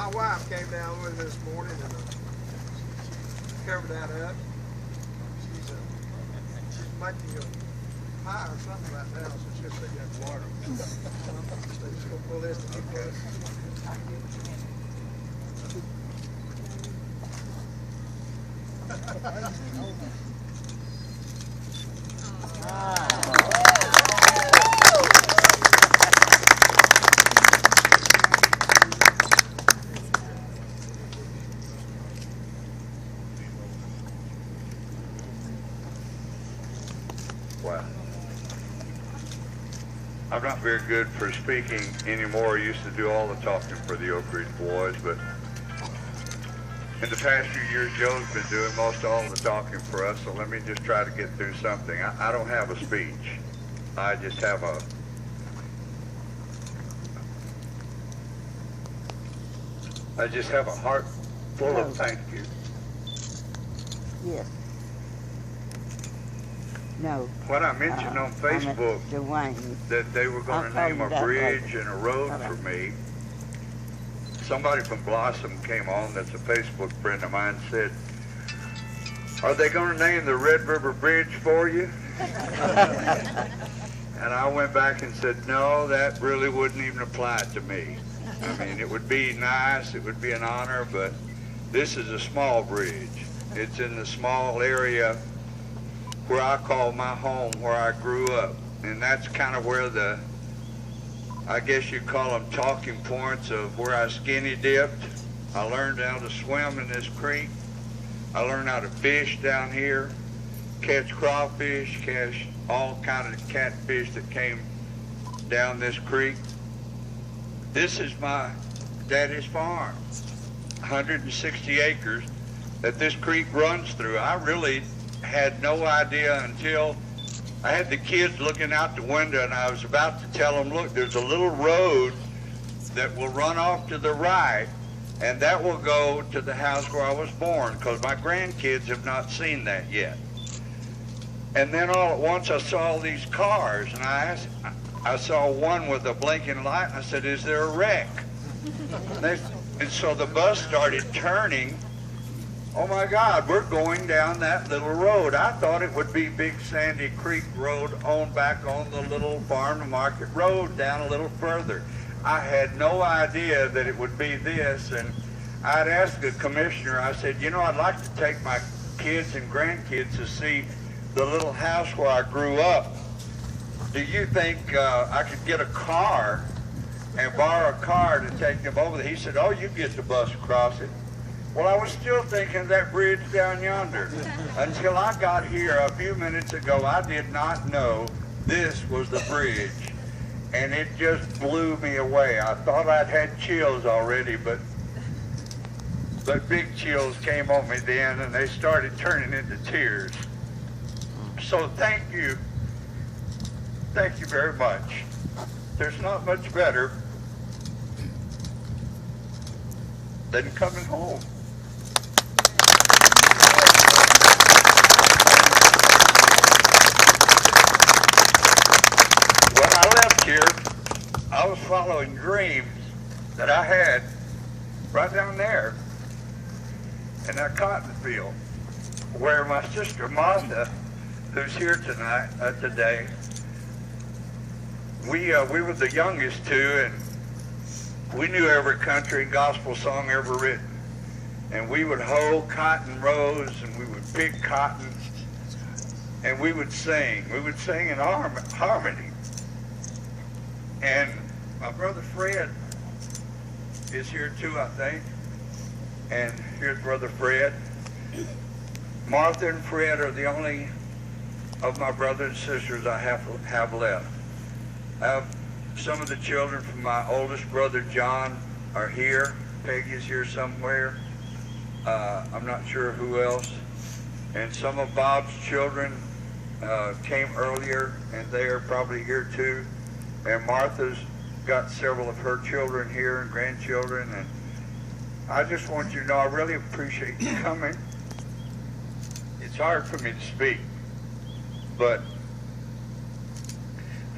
My wife came down with me this morning and covered that up. She's making a pie or something right now, so she'll take that water. So she's going to pull this to keep this. Wow. I'm not very good for speaking anymore. I used to do all the talking for the Oak Ridge boys, but in the past few years, Joe's been doing most all the talking for us, so let me just try to get through something. I don't have a speech. I just have a heart full of thank you. Yes. No. When I mentioned on Facebook Duane. that they were going to name a bridge and a road for me, somebody from Blossom came on, that's a Facebook friend of mine, said, "Are they going to name the Red River Bridge for you?" And I went back and said, no, that really wouldn't even apply to me. I mean, it would be nice, it would be an honor, but this is a small bridge. It's in the small area where I call my home, where I grew up. And that's kind of where I guess you'd call them talking points of where I skinny dipped. I learned how to swim in this creek. I learned how to fish down here, catch crawfish, catch all kind of catfish that came down this creek. This is my daddy's farm, 160 acres that this creek runs through. I really had no idea until I had the kids looking out the window and I was about to tell them, look, there's a little road that will run off to the right and that will go to the house where I was born, because my grandkids have not seen that yet. And then all at once I saw all these cars and I saw one with a blinking light and I said, is there a wreck? And so the bus started turning. Oh my God, we're going down that little road. I thought it would be Big Sandy Creek Road on back on the little farm to market road down a little further. I had no idea that it would be this, and I'd asked the commissioner, I said, you know, I'd like to take my kids and grandkids to see the little house where I grew up. Do you think I could get a car and borrow a car to take them over there? He said, oh, you get the bus across it. Well, I was still thinking of that bridge down yonder until I got here a few minutes ago. I did not know this was the bridge, and it just blew me away. I thought I'd had chills already, but big chills came on me then, and they started turning into tears. So thank you very much. There's not much better than coming home. Here, I was following dreams that I had right down there in that cotton field where my sister Martha, who's here today, we were the youngest two, and we knew every country and gospel song ever written. And we would hoe cotton rows, and we would pick cotton, and we would sing. We would sing in harmony. And my brother Fred is here too, I think. And here's Brother Fred. Martha and Fred are the only of my brothers and sisters I have left. I have some of the children from my oldest brother John are here. Peggy's here somewhere. I'm not sure who else. And some of Bob's children came earlier, and they are probably here too. And Martha's got several of her children here and grandchildren, and I just want you to know I really appreciate you coming. It's hard for me to speak, but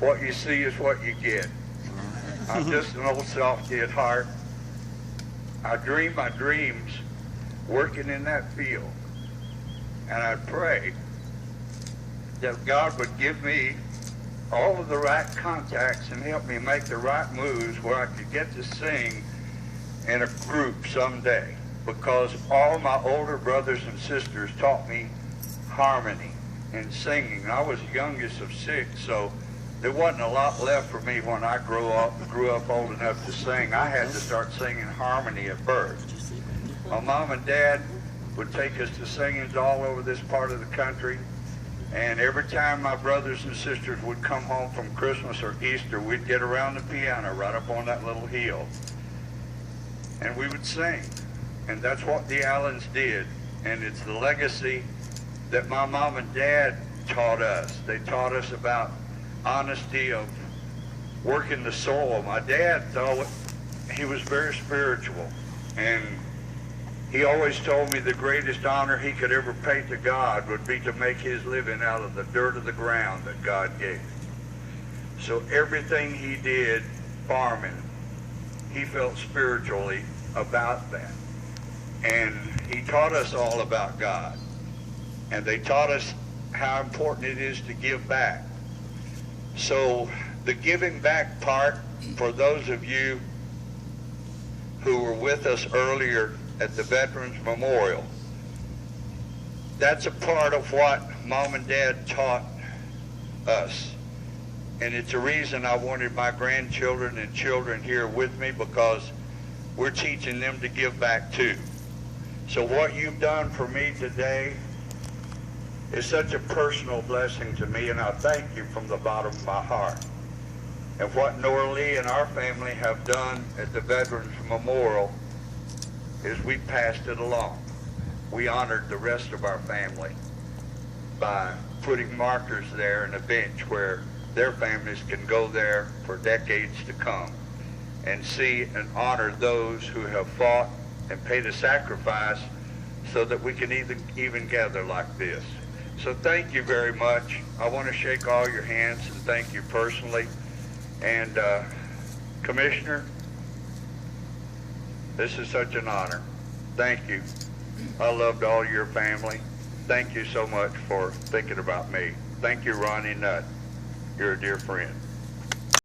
what you see is what you get. I'm just an old soft-kid heart, I dream my dreams working in that field. And I'd pray that God would give me all of the right contacts and help me make the right moves where I could get to sing in a group someday. Because all my older brothers and sisters taught me harmony and singing. I was the youngest of 6, so there wasn't a lot left for me when I grew up old enough to sing. I had to start singing harmony at birth. My mom and dad would take us to singings all over this part of the country, and every time my brothers and sisters would come home from Christmas or Easter, we'd get around the piano right up on that little hill, and we would sing. And that's what the Allens did, and it's the legacy that my mom and dad taught us. They taught us about honesty of working the soil. My dad thought he was very spiritual, and he always told me the greatest honor he could ever pay to God would be to make his living out of the dirt of the ground that God gave him. So everything he did, farming, he felt spiritually about that. And he taught us all about God. And they taught us how important it is to give back. So the giving back part, for those of you who were with us earlier at the Veterans Memorial, that's a part of what Mom and Dad taught us. And it's a reason I wanted my grandchildren and children here with me, because we're teaching them to give back too. So what you've done for me today is such a personal blessing to me, and I thank you from the bottom of my heart. And what Nora Lee and our family have done at the Veterans Memorial is we passed it along. We honored the rest of our family by putting markers there and a bench where their families can go there for decades to come and see and honor those who have fought and paid a sacrifice so that we can even gather like this. So thank you very much. I want to shake all your hands and thank you personally. And Commissioner, this is such an honor. Thank you. I loved all your family. Thank you so much for thinking about me. Thank you, Ronnie Nutt. You're a dear friend.